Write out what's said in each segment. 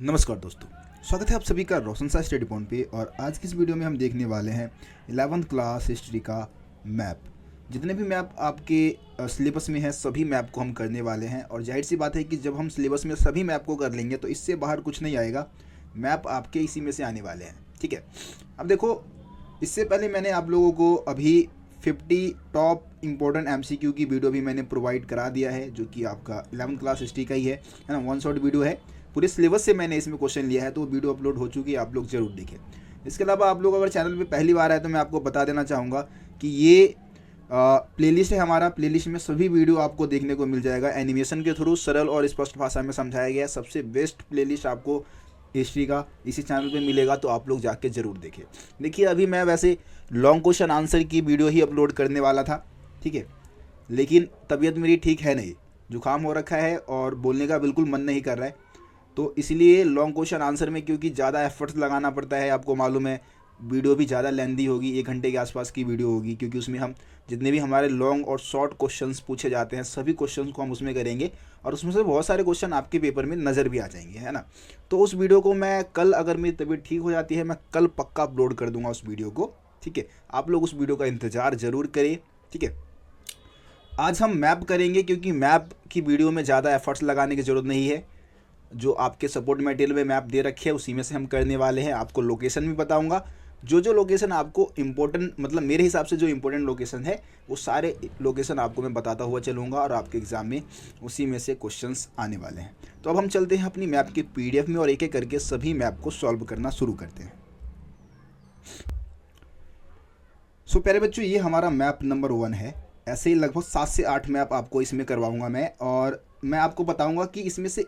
नमस्कार दोस्तों, स्वागत है आप सभी का रोशन सा स्टडी पॉइंट पे। और आज की इस वीडियो में हम देखने वाले हैं 11th क्लास हिस्ट्री का मैप। जितने भी मैप आपके सिलेबस में है सभी मैप को हम करने वाले हैं। और जाहिर सी बात है कि जब हम सिलेबस में सभी मैप को कर लेंगे तो इससे बाहर कुछ नहीं आएगा, मैप आपके इसी में से आने वाले हैं। ठीक है, अब देखो, इससे पहले मैंने आप लोगों को अभी 50 टॉप इम्पोर्टेंट MCQ की वीडियो भी मैंने प्रोवाइड करा दिया है, जो कि आपका 11th क्लास हिस्ट्री का ही है ना। वन शॉट वीडियो है, पूरे सिलेबस से मैंने इसमें क्वेश्चन लिया है, तो वो वीडियो अपलोड हो चुकी है, आप लोग जरूर देखें। इसके अलावा आप लोग अगर चैनल पे पहली बार आए तो मैं आपको बता देना चाहूँगा कि ये प्लेलिस्ट है हमारा। प्लेलिस्ट में सभी वीडियो आपको देखने को मिल जाएगा, एनिमेशन के थ्रू सरल और स्पष्ट भाषा में समझाया गया है। सबसे बेस्ट प्लेलिस्ट आपको हिस्ट्री का इसी चैनल पे मिलेगा, तो आप लोग जाके ज़रूर देखें। देखिए, अभी मैं वैसे लॉन्ग क्वेश्चन आंसर की वीडियो ही अपलोड करने वाला था, ठीक है, लेकिन तबीयत मेरी ठीक है नहीं, जुकाम हो रखा है और बोलने का बिल्कुल मन नहीं कर रहा है, तो इसलिए लॉन्ग क्वेश्चन आंसर में क्योंकि ज़्यादा एफर्ट्स लगाना पड़ता है, आपको मालूम है वीडियो भी ज़्यादा लेंदी होगी, 1 घंटे के आसपास की वीडियो होगी, क्योंकि उसमें हम जितने भी हमारे लॉन्ग और शॉर्ट क्वेश्चंस पूछे जाते हैं सभी क्वेश्चंस को हम उसमें करेंगे, और उसमें से बहुत सारे क्वेश्चन आपके पेपर में नज़र भी आ जाएंगे, है ना। तो उस वीडियो को मैं कल, अगर मेरी तबीयत ठीक हो जाती है, मैं कल पक्का अपलोड कर दूंगा उस वीडियो को, ठीक है। आप लोग उस वीडियो का इंतज़ार ज़रूर करें, ठीक है। आज हम मैप करेंगे, क्योंकि मैप की वीडियो में ज़्यादा एफर्ट्स लगाने की ज़रूरत नहीं है। जो आपके सपोर्ट मटेरियल में मैप दे रखे हैं उसी में से हम करने वाले हैं। आपको लोकेशन भी बताऊंगा, जो लोकेशन आपको इम्पोर्टेंट, मतलब मेरे हिसाब से जो इम्पोर्टेंट लोकेशन है वो सारे लोकेशन आपको मैं बताता हुआ चलूँगा, और आपके एग्ज़ाम में उसी में से क्वेश्चंस आने वाले हैं। तो अब हम चलते हैं अपनी मैप की PDF में और एक एक करके सभी मैप को सॉल्व करना शुरू करते हैं। सो प्यारे बच्चों, ये हमारा मैप नंबर 1 है। ऐसे ही लगभग 7 से 8 मैप आपको इसमें करवाऊंगा मैं, और मैं आपको बताऊंगा कि इसमें से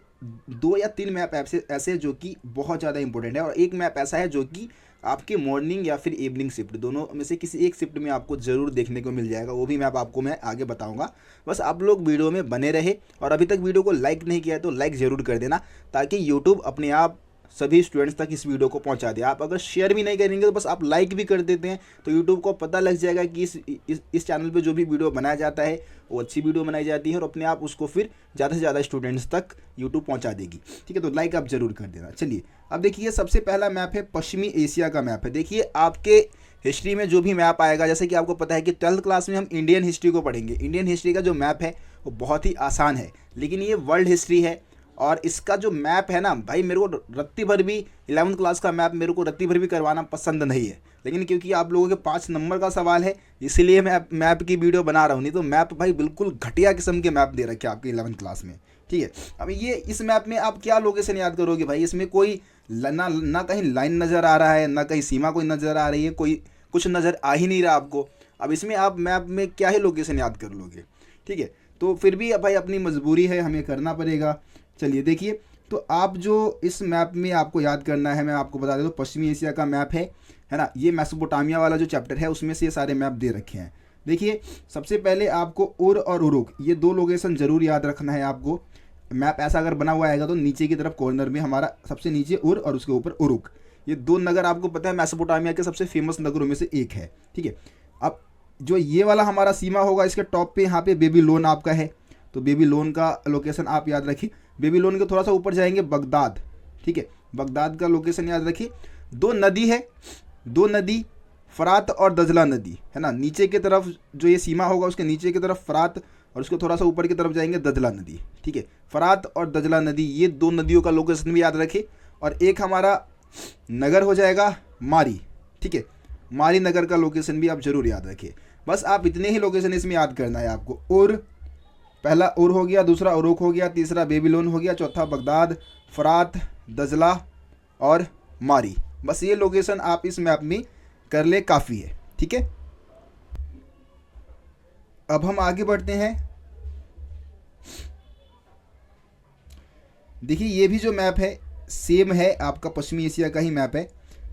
2 या 3 मैप ऐसे जो कि बहुत ज़्यादा इंपॉर्टेंट है, और एक मैप ऐसा है जो कि आपके मॉर्निंग या फिर इवनिंग शिफ्ट, दोनों में से किसी एक शिफ्ट में आपको ज़रूर देखने को मिल जाएगा। वो भी मैप आपको मैं आगे बताऊंगा। बस आप लोग वीडियो में बने रहे, और अभी तक वीडियो को लाइक नहीं किया है तो लाइक ज़रूर कर देना, ताकि यूट्यूब अपने आप सभी स्टूडेंट्स तक इस वीडियो को पहुंचा दे। आप अगर शेयर भी नहीं करेंगे तो बस आप लाइक भी कर देते हैं तो यूट्यूब को पता लग जाएगा कि इस चैनल पे जो भी वीडियो बनाया जाता है वो अच्छी वीडियो बनाई जाती है, और अपने आप उसको फिर ज़्यादा से ज़्यादा स्टूडेंट्स तक यूट्यूब पहुंचा देगी, ठीक है। तो लाइक आप ज़रूर कर देना। चलिए, अब देखिए, सबसे पहला मैप है पश्चिमी एशिया का मैप है। देखिए, आपके हिस्ट्री में जो भी मैप आएगा, जैसे कि आपको पता है कि 12th क्लास में हम इंडियन हिस्ट्री को पढ़ेंगे। इंडियन हिस्ट्री का जो मैप है वो बहुत ही आसान है, लेकिन ये वर्ल्ड हिस्ट्री है, और इसका जो मैप है ना भाई, मेरे को रत्ती भर भी 11th क्लास का मैप मेरे को रत्ती भर भी करवाना पसंद नहीं है, लेकिन क्योंकि आप लोगों के 5 नंबर का सवाल है इसीलिए मैं मैप की वीडियो बना रहा हूँ। नहीं तो मैप भाई बिल्कुल घटिया किस्म के मैप दे रखे हैं आपके 11th क्लास में, ठीक है। अब ये इस मैप में आप क्या लोकेशन याद करोगे भाई? इसमें कोई ना कहीं लाइन नज़र आ रहा है, ना कहीं सीमा कोई नज़र आ रही है, कोई कुछ नज़र आ ही नहीं रहा आपको। अब इसमें आप मैप में क्या ही लोकेशन याद कर लोगे, ठीक है। तो फिर भी भाई अपनी मजबूरी है, हमें करना पड़ेगा। चलिए देखिए, तो आप जो इस मैप में आपको याद करना है, मैं आपको बता देता हूँ, पश्चिमी एशिया का मैप है ना। ये मेसोपोटामिया वाला जो चैप्टर है उसमें से ये सारे मैप दे रखे हैं। देखिए, सबसे पहले आपको उर और उरुक, ये 2 लोकेशन ज़रूर याद रखना है आपको। मैप ऐसा अगर बना हुआ आएगा तो नीचे की तरफ कॉर्नर में हमारा सबसे नीचे उर और उसके ऊपर उरुक, ये 2 नगर आपको पता है मेसोपोटामिया के सबसे फेमस नगरों में से एक है, ठीक है। अब जो ये वाला हमारा सीमा होगा, इसके टॉप पे यहाँ पे बेबीलोन आपका है, तो बेबीलोन का लोकेशन आप याद रखिए। बेबीलोन के थोड़ा सा ऊपर जाएंगे बगदाद, ठीक है, बगदाद का लोकेशन याद रखिए। 2 नदी है, 2 नदी, फरात और दजला नदी, है ना। नीचे की तरफ जो ये सीमा होगा उसके नीचे की तरफ फरात, और उसके थोड़ा सा ऊपर की तरफ जाएंगे दजला नदी, ठीक है। फरात और दजला नदी, ये 2 नदियों का लोकेशन भी याद रखिए। और एक हमारा नगर हो जाएगा मारी, ठीक है, मारी नगर का लोकेशन भी आप जरूर याद रखिए। बस आप इतने ही लोकेशन इसमें याद करना है आपको। और पहला उर हो गया, दूसरा उरुक हो गया, तीसरा बेबीलोन हो गया, चौथा बगदाद, फरात, दजला और मारी। बस ये लोकेशन आप इस मैप में कर ले, काफ़ी है, ठीक है। अब हम आगे बढ़ते हैं। देखिए, ये भी जो मैप है सेम है, आपका पश्चिमी एशिया का ही मैप है,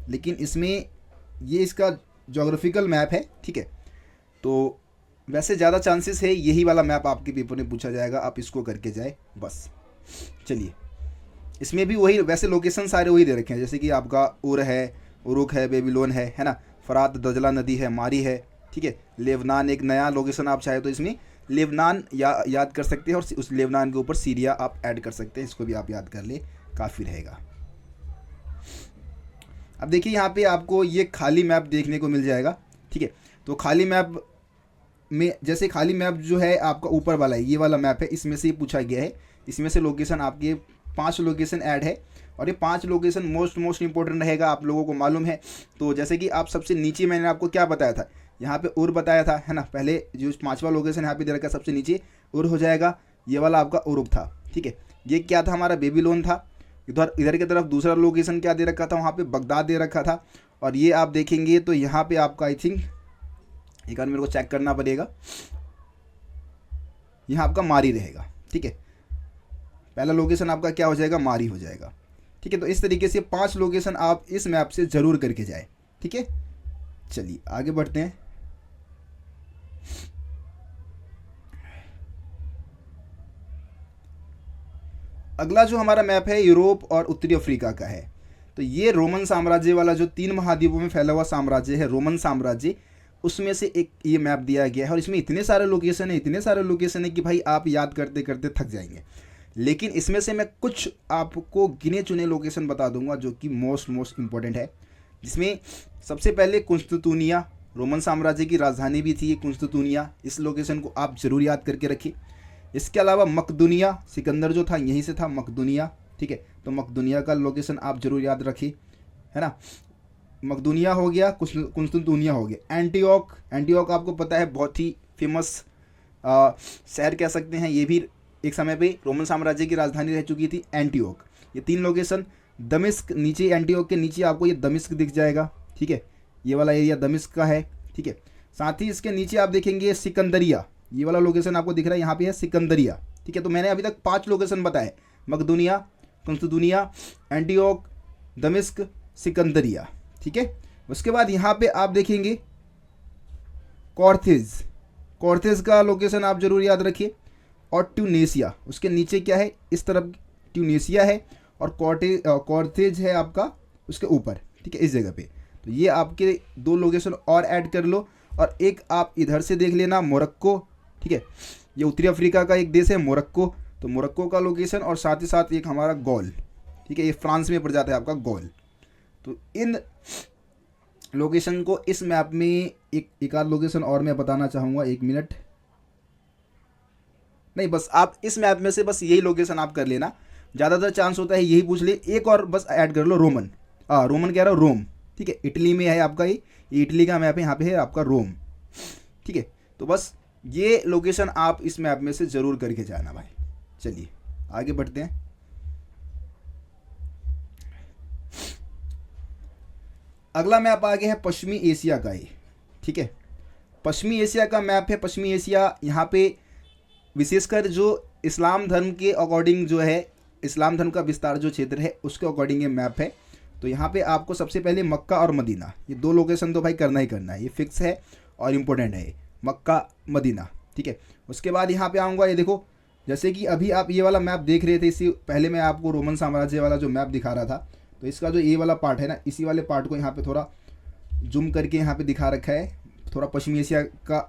लेकिन इसमें ये इसका ज्योग्राफिकल मैप है, ठीक है। तो वैसे ज़्यादा चांसेस है यही वाला मैप आपके पेपर में पूछा जाएगा, आप इसको करके जाए बस। चलिए, इसमें भी वही, वैसे लोकेशन सारे वही दे रखे हैं, जैसे कि आपका उर है, उरुक है, बेबीलोन है ना, फरात दजला नदी है, मारी है, ठीक है। लेबनान एक नया लोकेशन, आप चाहे तो इसमें लेबनान याद कर सकते हैं, और उस लेबनान के ऊपर सीरिया आप ऐड कर सकते हैं, इसको भी आप याद कर ले, काफ़ी रहेगा। अब देखिए यहाँ पे आपको ये खाली मैप देखने को मिल जाएगा, ठीक है। तो खाली मैप में जैसे खाली मैप जो है आपका ऊपर वाला है, ये वाला मैप है, इसमें से पूछा गया है, इसमें से लोकेशन आपके 5 लोकेशन ऐड है और ये 5 लोकेशन मोस्ट इंपॉर्टेंट रहेगा, आप लोगों को मालूम है। तो जैसे कि आप सबसे नीचे मैंने आपको क्या बताया था, यहाँ पे उर बताया था, है ना। पहले जो 5वां लोकेशन यहाँ पे दे रखा है सबसे नीचे उर हो जाएगा, ये वाला आपका उरुक था, ठीक है। ये क्या था, हमारा बेबीलोन था। इधर की तरफ दूसरा लोकेशन क्या दे रखा था, वहाँ पे बगदाद दे रखा था। और ये आप देखेंगे तो यहाँ पे आपका आई थिंक एक बार मेरे को चेक करना पड़ेगा, यहाँ आपका मारी रहेगा, ठीक है। पहला लोकेशन आपका क्या हो जाएगा, मारी हो जाएगा, ठीक है। तो इस तरीके से 5 लोकेशन आप इस मैप से ज़रूर करके जाए, ठीक है। चलिए आगे बढ़ते हैं। अगला जो हमारा मैप है यूरोप और उत्तरी अफ्रीका का है। तो ये रोमन साम्राज्य वाला जो 3 महाद्वीपों में फैला हुआ साम्राज्य है, रोमन साम्राज्य, उसमें से एक ये मैप दिया गया है। और इसमें इतने सारे लोकेशन है कि भाई आप याद करते करते थक जाएंगे। लेकिन इसमें से मैं कुछ आपको गिने चुने लोकेशन बता दूंगा जो कि मोस्ट इंपॉर्टेंट है। जिसमें सबसे पहले कुंस्तुतुनिया, रोमन साम्राज्य की राजधानी भी थी ये कुंस्तुतुनिया, इस लोकेशन को आप ज़रूर याद करके रखिए। इसके अलावा मकदुनिया, सिकंदर जो था यहीं से था मकदुनिया, ठीक है। तो मकदुनिया का लोकेशन आप जरूर याद रखिए, है ना। मकदुनिया हो गया, कुंस्तुतुनिया हो गया। एंटीओक आपको पता है बहुत ही फेमस शहर कह सकते हैं, ये भी एक समय पे रोमन साम्राज्य की राजधानी रह चुकी थी एंटीओक। ये 3 लोकेशन, दमिश्क नीचे, एंटीओक के नीचे आपको ये दमिश्क दिख जाएगा, ठीक है। ये वाला एरिया दमिश्क का है, ठीक है। साथ ही इसके नीचे आप देखेंगे सिकंदरिया, ये वाला लोकेशन आपको दिख रहा है, यहाँ पे है सिकंदरिया, ठीक है। तो मैंने अभी तक 5 लोकेशन बताए, मकदुनिया, कुंस्तुतुनिया, एंटीओक, दमिश्क, सिकंदरिया, ठीक है। उसके बाद यहाँ पे आप देखेंगे कॉर्थेज का लोकेशन आप जरूर याद रखिए। और ट्यूनेशिया, उसके नीचे क्या है, इस तरफ ट्यूनेशिया है और कॉर्थेज है आपका उसके ऊपर, ठीक है, इस जगह पे। तो ये आपके 2 लोकेशन और ऐड कर लो। और एक आप इधर से देख लेना मोरक्को, ठीक है। ये उत्तरी अफ्रीका का एक देश है मोरक्को, तो मोरक्को का लोकेशन और साथ ही साथ एक हमारा गॉल, ठीक है, ये फ्रांस में पड़ जाता है आपका गॉल। तो इन लोकेशन को इस मैप में एक आध लोकेशन और मैं बताना चाहूँगा, 1 मिनट, नहीं बस आप इस मैप में से बस यही लोकेशन आप कर लेना, ज़्यादातर चांस होता है यही पूछ ले। एक और बस ऐड कर लो, रोमन कह रहा हूँ, रोम, ठीक है, इटली में है आपका, ये इटली का मैप है, यहाँ पे है आपका रोम, ठीक है। तो बस ये लोकेशन आप इस मैप में से ज़रूर करके जाना भाई। चलिए आगे बढ़ते हैं। अगला मैप आ गया है पश्चिमी एशिया का ही, ठीक है। पश्चिमी एशिया का मैप है। पश्चिमी एशिया यहाँ पे विशेषकर जो इस्लाम धर्म के अकॉर्डिंग जो है, इस्लाम धर्म का विस्तार जो क्षेत्र है उसके अकॉर्डिंग ये मैप है। तो यहाँ पे आपको सबसे पहले मक्का और मदीना, ये 2 लोकेशन तो भाई करना ही करना है, ये फिक्स है और इम्पोर्टेंट है, मक्का मदीना, ठीक है। उसके बाद यहाँ पे आऊँगा, ये देखो जैसे कि अभी आप ये वाला मैप देख रहे थे, इससे पहले मैं आपको रोमन साम्राज्य वाला जो मैप दिखा रहा था, तो इसका जो ये वाला पार्ट है ना, इसी वाले पार्ट को यहाँ पे थोड़ा जूम करके यहाँ पे दिखा रखा है, थोड़ा पश्चिमी एशिया का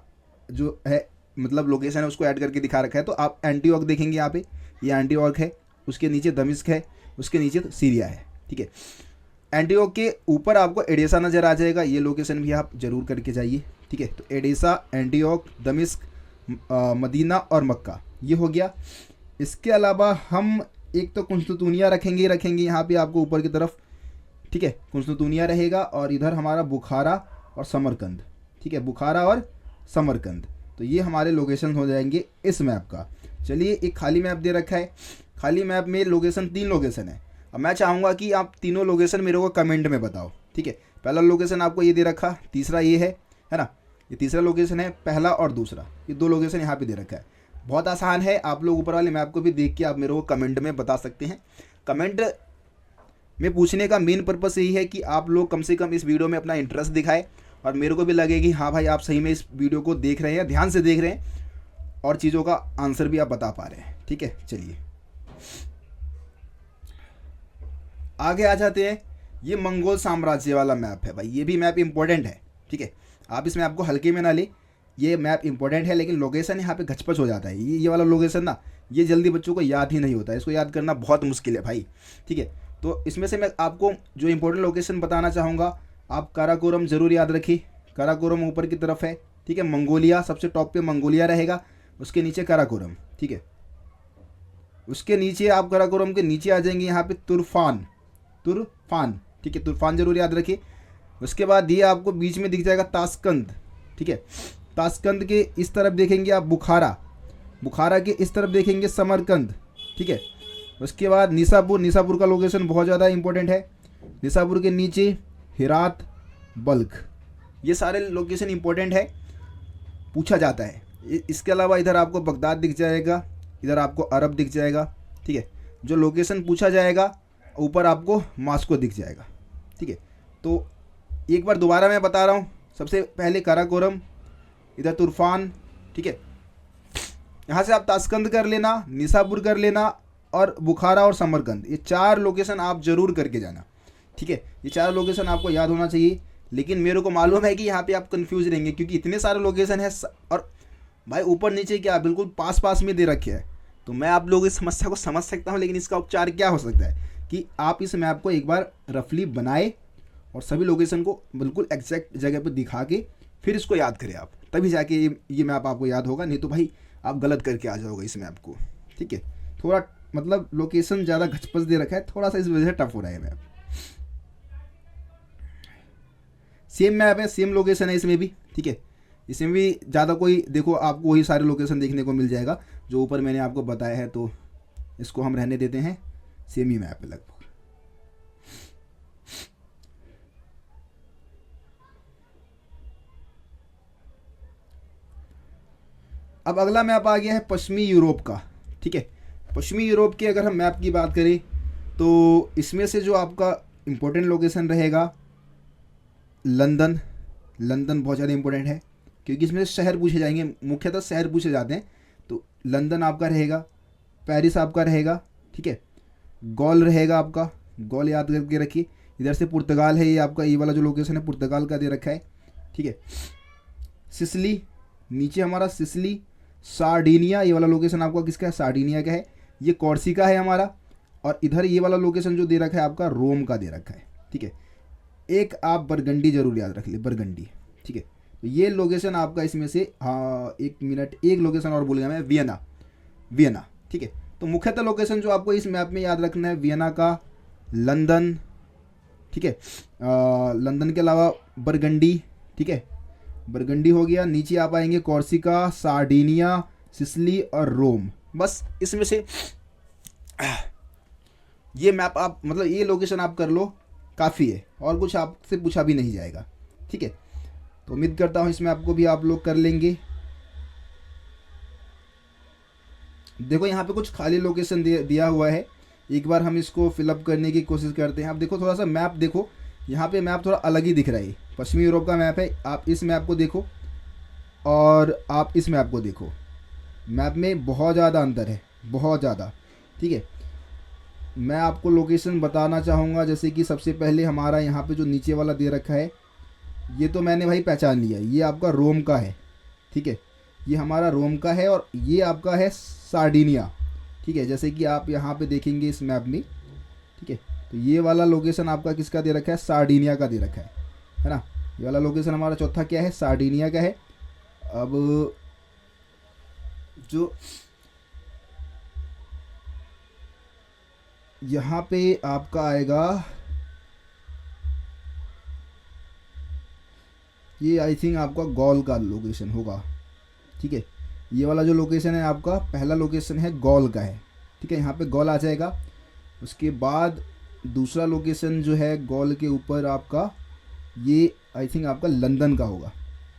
जो है मतलब लोकेशन है उसको ऐड करके दिखा रखा है। तो आप एंटीओक देखेंगे यहाँ पे, ये एंटीओक है, उसके नीचे दमिश्क है, उसके नीचे तो सीरिया है, ठीक है। एंटीओक के ऊपर आपको एडेसा नज़र आ जाएगा, ये लोकेशन भी आप जरूर करके जाइए, ठीक है। तो एडेसा, एंटीओक, दमिश्क, मदीना और मक्का, ये हो गया। इसके अलावा हम एक तो कुंस्तुतुनिया रखेंगे यहाँ पे आपको ऊपर की तरफ, ठीक है, कुंस्तुतुनिया रहेगा। और इधर हमारा बुखारा और समरकंद, ठीक है, बुखारा और समरकंद, तो ये हमारे लोकेशन हो जाएंगे इस मैप का। चलिए एक खाली मैप दे रखा है, खाली मैप में लोकेशन 3 लोकेशन है। अब मैं चाहूँगा कि आप तीनों लोकेशन मेरे को कमेंट में बताओ, ठीक है। पहला लोकेशन आपको ये दे रखा, तीसरा ये है ना, ये तीसरा लोकेशन है, पहला और दूसरा, ये 2 लोकेशन यहाँ पे दे रखा है। बहुत आसान है, आप लोग ऊपर वाले मैप को भी देख के आप मेरे को कमेंट में बता सकते हैं। कमेंट में पूछने का मेन पर्पस यही है कि आप लोग कम से कम इस वीडियो में अपना इंटरेस्ट दिखाए और मेरे को भी लगे कि हाँ भाई आप सही में इस वीडियो को देख रहे हैं, ध्यान से देख रहे हैं और चीज़ों का आंसर भी आप बता पा रहे हैं, ठीक है। चलिए आगे आ जाते हैं। ये मंगोल साम्राज्य वाला मैप है भाई, ये भी मैप इंपॉर्टेंट है, ठीक है। आप इस मैप को हल्के में ना ले, ये मैप इंपॉर्टेंट है, लेकिन लोकेशन यहाँ पे घचपच हो जाता है। ये वाला लोकेशन ना, ये जल्दी बच्चों को याद ही नहीं होता है, इसको याद करना बहुत मुश्किल है भाई, ठीक है। तो इसमें से मैं आपको जो इम्पोर्टेंट लोकेशन बताना चाहूँगा, आप काराकोरम ज़रूर याद रखिए। काराकोरम ऊपर की तरफ है, ठीक है। मंगोलिया सबसे टॉप पे मंगोलिया रहेगा, उसके नीचे काराकोरम, ठीक है। उसके नीचे आप काराकोरम के नीचे आ जाएंगे यहाँ पे तुर्फान, तुर्फान, ठीक है। तुर्फान जरूर याद रखिए। उसके बाद ये आपको बीच में दिख जाएगा ताशकंद, ठीक है। ताशकंद के इस तरफ देखेंगे आप बुखारा, बुखारा के इस तरफ देखेंगे समरकंद, ठीक है। उसके बाद निसापुर, निसापुर का लोकेशन बहुत ज़्यादा इंपॉर्टेंट है। निसापुर के नीचे हिरात, बल्ख, ये सारे लोकेशन इंपॉर्टेंट है, पूछा जाता है। इसके अलावा इधर आपको बगदाद दिख जाएगा, इधर आपको अरब दिख जाएगा, ठीक है। जो लोकेशन पूछा जाएगा ऊपर आपको मास्को दिख जाएगा, ठीक है। तो एक बार दोबारा मैं बता रहा हूँ, सबसे पहले काराकोरम, इधर तुर्फान, ठीक है। यहाँ से आप ताशकंद कर लेना, निसापुर कर लेना और बुखारा और समरकंद, ये 4 लोकेशन आप जरूर करके जाना, ठीक है। ये 4 लोकेशन आपको याद होना चाहिए। लेकिन मेरे को मालूम है कि यहाँ पे आप कंफ्यूज रहेंगे क्योंकि इतने सारे लोकेशन है और भाई ऊपर नीचे क्या बिल्कुल पास पास में दे रखे हैं। तो मैं आप लोगों की समस्या को समझ सकता हूँ, लेकिन इसका उपचार क्या हो सकता है कि आप इस मैप को एक बार रफली बनाए और सभी लोकेशन को बिल्कुल एग्जैक्ट जगह पर दिखा के फिर इसको याद करें आप, तभी जाके ये मैप आपको याद होगा। नहीं तो भाई आप गलत करके आ जाओगे इस मैप को, ठीक है। थोड़ा मतलब लोकेशन ज़्यादा घचपच दे रखा है, थोड़ा सा इस वजह से टफ हो रहा है मैप। सेम मैप है, सेम लोकेशन है इसमें भी, ठीक है। इसमें भी ज़्यादा कोई देखो आपको वही सारे लोकेशन देखने को मिल जाएगा जो ऊपर मैंने आपको बताया है, तो इसको हम रहने देते हैं, सेम ही मैप है लगभग। अब अगला मैप आ गया है पश्चिमी यूरोप का, ठीक है। पश्चिमी यूरोप की अगर हम मैप की बात करें तो इसमें से जो आपका इम्पोर्टेंट लोकेशन रहेगा लंदन, लंदन बहुत ज़्यादा इंपॉर्टेंट है क्योंकि इसमें शहर पूछे जाएंगे, मुख्यतः शहर पूछे जाते हैं। तो लंदन आपका रहेगा, पेरिस आपका रहेगा, ठीक है। गॉल रहेगा आपका, गॉल याद करके रखिए। इधर से पुर्तगाल है, ये आपका ये वाला जो लोकेशन है पुर्तगाल का दे रखा है, ठीक है। सिसिली, नीचे हमारा सिसिली, सार्डिनिया, ये वाला लोकेशन आपका किसका है, सार्डिनिया का है। ये कॉर्सिका है हमारा, और इधर ये वाला लोकेशन जो दे रखा है आपका रोम का दे रखा है, ठीक है। एक आप बरगंडी जरूर याद रख ले, बरगंडी, ठीक है। तो ये लोकेशन आपका इसमें से, हाँ एक मिनट, एक लोकेशन और बोल गया मैं, वियना, वियना, ठीक है। तो मुख्यतः लोकेशन जो आपको इस मैप में याद रखना है वियना का, लंदन, ठीक है। लंदन के अलावा बरगंडी, ठीक है, बरगंडी हो गया। नीचे आप आएंगे कॉर्सिका, सार्डिनिया, सिसिली और रोम। बस इसमें से ये मैप आप मतलब ये लोकेशन आप कर लो, काफ़ी है, और कुछ आपसे पूछा भी नहीं जाएगा, ठीक है। तो उम्मीद करता हूँ इसमें आपको भी आप लोग कर लेंगे। देखो यहाँ पे कुछ खाली लोकेशन दिया हुआ है, एक बार हम इसको फिलअप करने की कोशिश करते हैं। आप देखो थोड़ा सा मैप देखो, यहाँ पे मैप थोड़ा अलग ही दिख रहा है, पश्चिमी यूरोप का मैप है। आप इस मैप को देखो और आप इस मैप को देखो, मैप में बहुत ज़्यादा अंतर है, बहुत ज़्यादा, ठीक है। मैं आपको लोकेशन बताना चाहूँगा, जैसे कि सबसे पहले हमारा यहाँ पे जो नीचे वाला दे रखा है, ये तो मैंने भाई पहचान लिया, ये आपका रोम का है, ठीक है। ये हमारा रोम का है और ये आपका है सार्डिनिया, ठीक है। जैसे कि आप यहाँ पे देखेंगे इस मैप में, ठीक है। तो ये वाला लोकेशन आपका किसका दे रखा है, सार्डिनिया का दे रखा है ना। ये वाला लोकेशन हमारा चौथा क्या है, सार्डिनिया का है। अब जो यहाँ पे आपका आएगा, ये आई थिंक आपका गॉल का लोकेशन होगा, ठीक है। ये वाला जो लोकेशन है आपका पहला लोकेशन है गॉल का है, ठीक है। यहाँ पे गॉल आ जाएगा। उसके बाद दूसरा लोकेशन जो है गॉल के ऊपर आपका, ये आई थिंक आपका लंदन का होगा,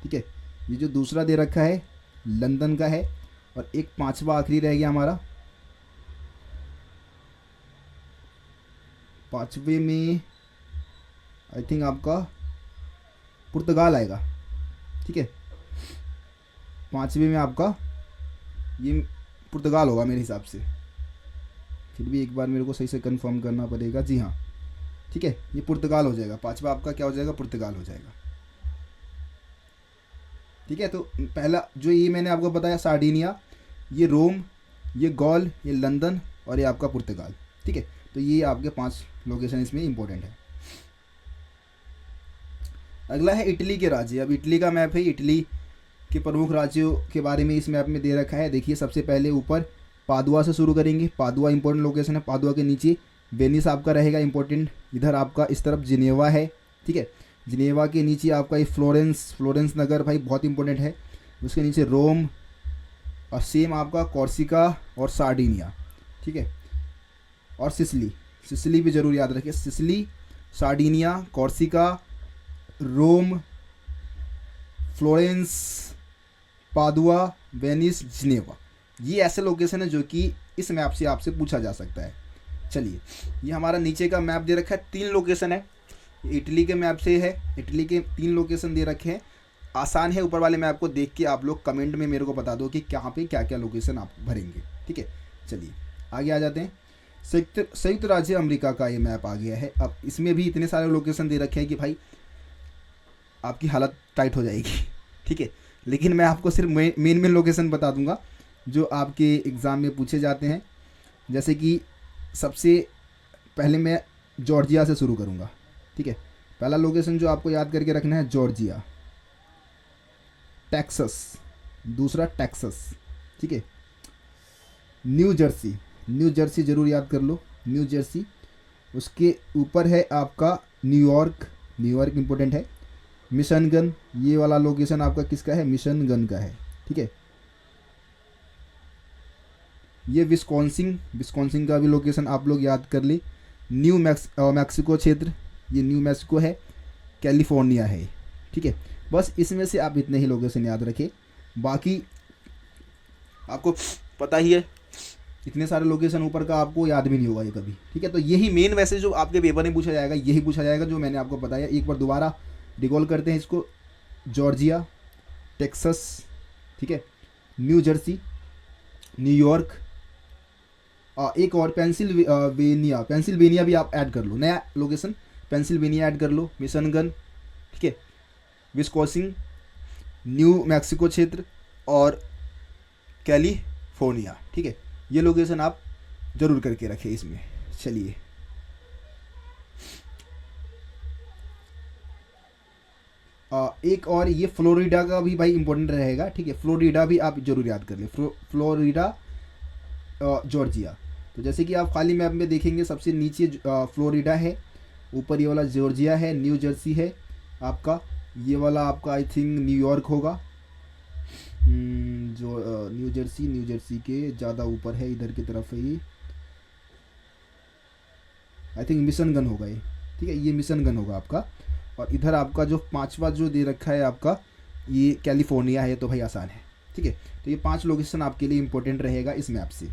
ठीक है। ये जो दूसरा दे रखा है लंदन का है। और एक पांचवा आखिरी रह गया हमारा, पांचवे में आई थिंक आपका पुर्तगाल आएगा, ठीक है। पांचवे में आपका ये पुर्तगाल होगा मेरे हिसाब से, फिर भी एक बार मेरे को सही से कंफर्म करना पड़ेगा। जी हाँ, ठीक है, ये पुर्तगाल हो जाएगा। पांचवा आपका क्या हो जाएगा, पुर्तगाल हो जाएगा, ठीक है। तो पहला जो ये मैंने आपको बताया सार्डिनिया, ये रोम, ये गॉल, ये लंदन और ये आपका पुर्तगाल, ठीक है। तो ये आपके 5 लोकेशन इसमें इंपॉर्टेंट है। अगला है इटली के राज्य। अब इटली का मैप है, इटली के प्रमुख राज्यों के बारे में इस मैप में दे रखा है। देखिए सबसे पहले ऊपर पादुआ से शुरू करेंगे, पादुआ इंपॉर्टेंट लोकेशन है। पादुआ के नीचे वेनिस आपका रहेगा इंपॉर्टेंट, इधर आपका इस तरफ जिनेवा है, ठीक है। जिनेवा के नीचे आपका ये फ्लोरेंस नगर भाई बहुत इंपॉर्टेंट है। उसके नीचे रोम, और सेम आपका कॉर्सिका और सार्डिनिया, ठीक है। और सिसिली भी ज़रूर याद रखिए, सिसिली, सार्डिनिया, कॉर्सिका, रोम, फ्लोरेंस, पादुआ, वेनिस, जिनेवा, ये ऐसे लोकेशन है जो कि इस मैप से आपसे पूछा जा सकता है। चलिए, ये हमारा नीचे का मैप दे रखा है, 3 लोकेशन है, इटली के मैप से है। इटली के 3 लोकेशन दे रखे हैं, आसान है। ऊपर वाले मैप को देख के आप लोग कमेंट में मेरे को बता दो कि कहाँ पे क्या क्या लोकेशन आप भरेंगे, ठीक है। चलिए आगे आ जाते हैं। संयुक्त राज्य अमेरिका का ये मैप आ गया है। अब इसमें भी इतने सारे लोकेशन दे रखे हैं कि भाई आपकी हालत टाइट हो जाएगी, ठीक है। लेकिन मैं आपको सिर्फ मेन लोकेशन बता दूंगा जो आपके एग्ज़ाम में पूछे जाते हैं। जैसे कि सबसे पहले मैं जॉर्जिया से शुरू करूंगा, ठीक है। पहला लोकेशन जो आपको याद करके रखना है जॉर्जिया, टेक्सास, दूसरा टेक्सास, ठीक है। न्यू जर्सी ज़रूर याद कर लो, न्यू जर्सी। उसके ऊपर है आपका न्यूयॉर्क इंपॉर्टेंट है। मिशिगन, ये वाला लोकेशन आपका किसका है, मिशिगन का है, ठीक है। ये विस्कॉन्सिन का भी लोकेशन आप लोग याद कर ले। मैक्सिको क्षेत्र, ये न्यू मैक्सिको है, कैलिफोर्निया है, ठीक है। बस इसमें से आप इतने ही लोकेशन याद रखें, बाकी आपको पता ही है इतने सारे लोकेशन ऊपर का आपको याद भी नहीं होगा ये कभी, ठीक है। तो यही मेन वैसे जो आपके पेपर में पूछा जाएगा, यही पूछा जाएगा जो मैंने आपको बताया। एक बार दोबारा रिकॉल करते हैं इसको, जॉर्जिया, टेक्सास, ठीक है, न्यू जर्सी, न्यूयॉर्क, एक और पेंसिल्वेनिया भी आप ऐड कर लो, नया लोकेशन पेंसिल्वेनिया ऐड कर लो, मिशिगन, ठीक है, विस्कॉन्सिन, न्यू मैक्सिको क्षेत्र और कैलिफोर्निया, ठीक है। ये लोकेशन आप ज़रूर करके रखें इसमें। चलिए एक और ये फ्लोरिडा का भी भाई इंपॉर्टेंट रहेगा, ठीक है। फ्लोरिडा भी आप जरूर याद कर लें, फ्लोरिडा, जॉर्जिया। तो जैसे कि आप खाली मैप में देखेंगे सबसे नीचे फ्लोरिडा है, ऊपर ये वाला जॉर्जिया है, न्यू जर्सी है आपका, ये वाला आपका आई थिंक न्यूयॉर्क होगा, जो न्यू जर्सी के ज़्यादा ऊपर है, इधर की तरफ है ये, आई थिंक मिशिगन होगा ये, ठीक है। ये मिशिगन होगा आपका। और इधर आपका जो 5वां जो दे रखा है आपका, ये कैलिफोर्निया है, तो भाई आसान है, ठीक है। तो ये 5 लोकेशन आपके लिए इंपॉर्टेंट रहेगा इस मैप से।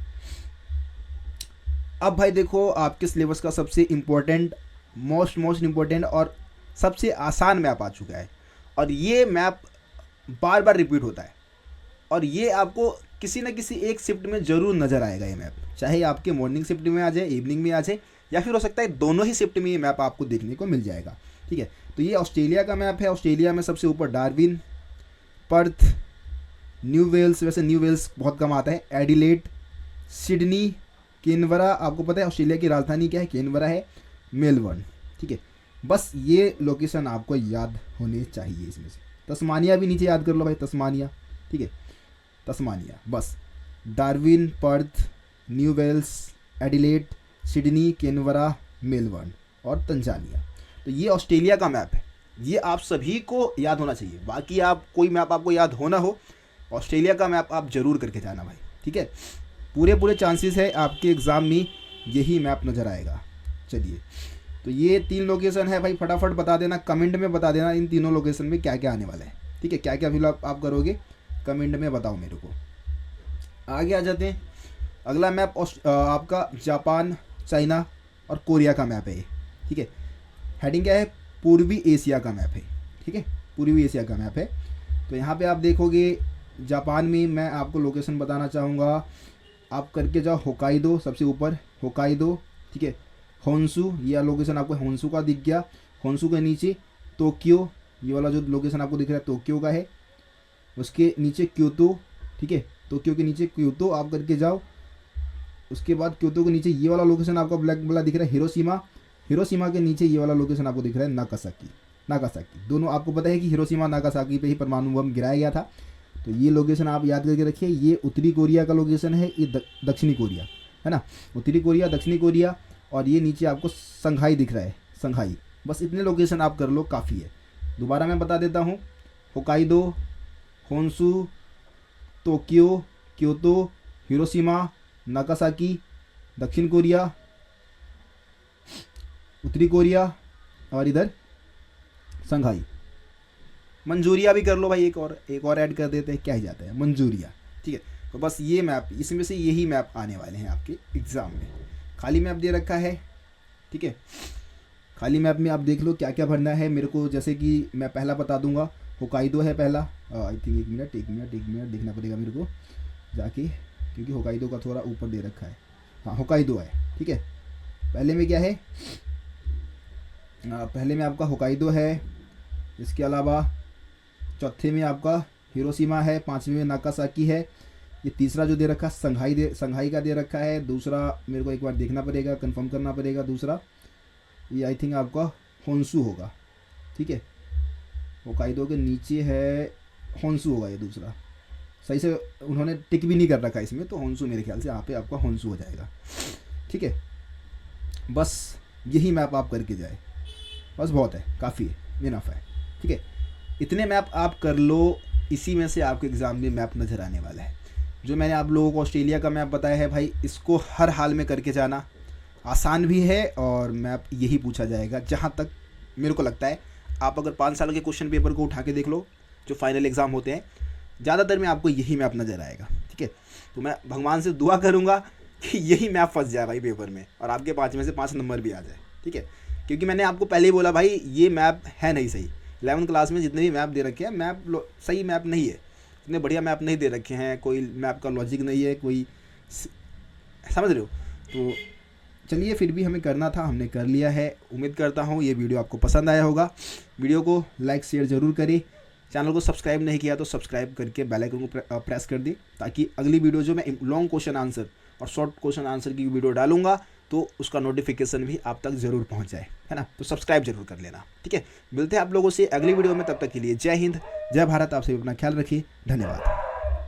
अब भाई देखो, आपके सिलेबस का सबसे इम्पोर्टेंट, मोस्ट इम्पोर्टेंट और सबसे आसान मैप आ चुका है। और ये मैप बार बार रिपीट होता है, और ये आपको किसी न किसी एक शिफ्ट में ज़रूर नज़र आएगा ये मैप, चाहे आपके मॉर्निंग शिफ्ट में आ जाए, इवनिंग में आ जाए, या फिर हो सकता है दोनों ही शिफ्ट में ये मैप आपको देखने को मिल जाएगा, ठीक है। तो ये ऑस्ट्रेलिया का मैप है। ऑस्ट्रेलिया में सबसे ऊपर डार्विन, पर्थ, न्यू वेल्स, वैसे न्यू वेल्स बहुत कम आता है, एडिलेड, सिडनी, कैनबरा, आपको पता है ऑस्ट्रेलिया की राजधानी क्या है, कैनबरा है, मेलबर्न, ठीक है। बस ये लोकेशन आपको याद होने चाहिए इसमें से। तस्मानिया भी नीचे याद कर लो भाई, तस्मानिया, ठीक है, तस्मानिया। बस Darwin, Perth, New Wales, Adelaide, Sydney, Canberra, Melbourne और तंजानिया। तो ये ऑस्ट्रेलिया का मैप है, ये आप सभी को याद होना चाहिए। बाकी आप कोई मैप आपको याद हो ना हो, ऑस्ट्रेलिया का मैप आप जरूर करके जाना भाई, ठीक है। पूरे चांसेस है आपके एग्ज़ाम में यही मैप नज़र आएगा। चलिए, तो ये 3 लोकेशन है भाई, फटाफट बता देना, कमेंट में बता देना इन तीनों लोकेशन में क्या क्या आने वाला है, ठीक है। क्या क्या फिल आप करोगे कमेंट में बताओ मेरे को। आगे आ जाते हैं। अगला मैप आपका जापान, चाइना और कोरिया का मैप है ये, ठीक है। हेडिंग क्या है, पूर्वी एशिया का मैप है, ठीक है, पूर्वी एशिया का मैप है। तो यहाँ पे आप देखोगे जापान में मैं आपको लोकेशन बताना चाहूँगा, आप करके जाओ होकाइडो, सबसे ऊपर होकाइडो, ठीक है। होन्सू, ये लोकेशन आपको होन्सू का दिख गया। होन्सू के नीचे टोक्यो, ये वाला जो लोकेशन आपको दिख रहा है टोक्यो का है। उसके नीचे क्योतो, ठीक है, टोक्यो के नीचे क्योतो आप करके जाओ। उसके बाद क्योतो के नीचे ये वाला लोकेशन आपका ब्लैक वाला दिख रहा है हिरोशिमा। हिरोशिमा के नीचे ये वाला लोकेशन आपको दिख रहा है नागासाकी। नागासाकी दोनों आपको पता है कि हिरोशिमा नागासाकी पे ही परमाणु बम गिराया गया था। तो ये लोकेशन आप याद करके रखिए। ये उत्तरी कोरिया का लोकेशन है, ये दक्षिणी कोरिया है ना, उत्तरी कोरिया, दक्षिणी कोरिया, और ये नीचे आपको संघाई दिख रहा है, संघाई। बस इतने लोकेशन आप कर लो, काफ़ी है। दोबारा मैं बता देता हूँ, होकाइदो, Honshu, Tokyo, Kyoto, Hiroshima, Nagasaki, दक्षिण कोरिया, उत्तरी कोरिया, और इधर संघाई। मंजूरिया भी कर लो भाई, एक और ऐड कर देते हैं, क्या ही जाता है, मंजूरिया। ठीक है, तो बस ये मैप, इसमें से यही मैप आने वाले हैं आपके एग्ज़ाम में। खाली मैप दे रखा है, ठीक है। खाली मैप में आप देख लो क्या क्या भरना है मेरे को। जैसे कि मैं पहला बता दूंगा, होकाइदो है पहला। आई थिंक एक मिनट देखना पड़ेगा मेरे को जाके, क्योंकि होकाइदो का थोड़ा ऊपर दे रखा है। हाँ, होकाइदो है, ठीक है। पहले में क्या है, पहले में आपका होकाइदो है, इसके अलावा चौथे में आपका हिरोशिमा है, पाँचवें में नागासाकी है, ये तीसरा जो दे रखा है संघाई का दे रखा है। दूसरा मेरे को एक बार देखना पड़ेगा, कंफर्म करना पड़ेगा। दूसरा ये आई थिंक आपका होन्शु होगा, ठीक है। होकाइदो के नीचे है, होन्शु होगा ये दूसरा। सही से उन्होंने टिक भी नहीं कर रखा इसमें, तो होन्शु मेरे ख्याल से यहाँ पे आपका होन्शु हो जाएगा, ठीक है। बस यही मैप आप करके जाए, बस बहुत है, काफ़ी है, इनफ है, ठीक है। इतने मैप आप कर लो, इसी में से आपके एग्ज़ाम में मैप नज़र आने वाला है। जो मैंने आप लोगों को ऑस्ट्रेलिया का मैप बताया है भाई, इसको हर हाल में करके जाना, आसान भी है, और मैप यही पूछा जाएगा। जहाँ तक मेरे को लगता है, आप अगर 5 साल के क्वेश्चन पेपर को उठा के देख लो जो फाइनल एग्ज़ाम होते हैं, ज़्यादातर में आपको यही मैप नज़र आएगा, ठीक है। तो मैं भगवान से दुआ करूँगा कि यही मैप फंस जाए भाई पेपर में, और आपके 5 में से 5 नंबर भी आ जाए, ठीक है। क्योंकि मैंने आपको पहले ही बोला भाई, ये मैप है नहीं सही। 11th क्लास में जितने भी मैप दे रखे हैं, मैप सही मैप नहीं है, इतने बढ़िया मैप नहीं दे रखे हैं, कोई मैप का लॉजिक नहीं है, कोई, समझ रहे हो। तो चलिए, फिर भी हमें करना था, हमने कर लिया है। उम्मीद करता हूँ ये वीडियो आपको पसंद आया होगा। वीडियो को लाइक शेयर ज़रूर करें। चैनल को सब्सक्राइब नहीं किया तो सब्सक्राइब करके बेल आइकन को प्रेस कर दें, ताकि अगली वीडियो जो मैं लॉन्ग क्वेश्चन आंसर और शॉर्ट क्वेश्चन आंसर की वीडियो डालूंगा तो उसका नोटिफिकेशन भी आप तक ज़रूर पहुंच जाए, है ना। तो सब्सक्राइब जरूर कर लेना, ठीक है। मिलते हैं आप लोगों से अगली वीडियो में, तब तक के लिए जय हिंद, जय भारत। आप सभी अपना ख्याल रखिए, धन्यवाद।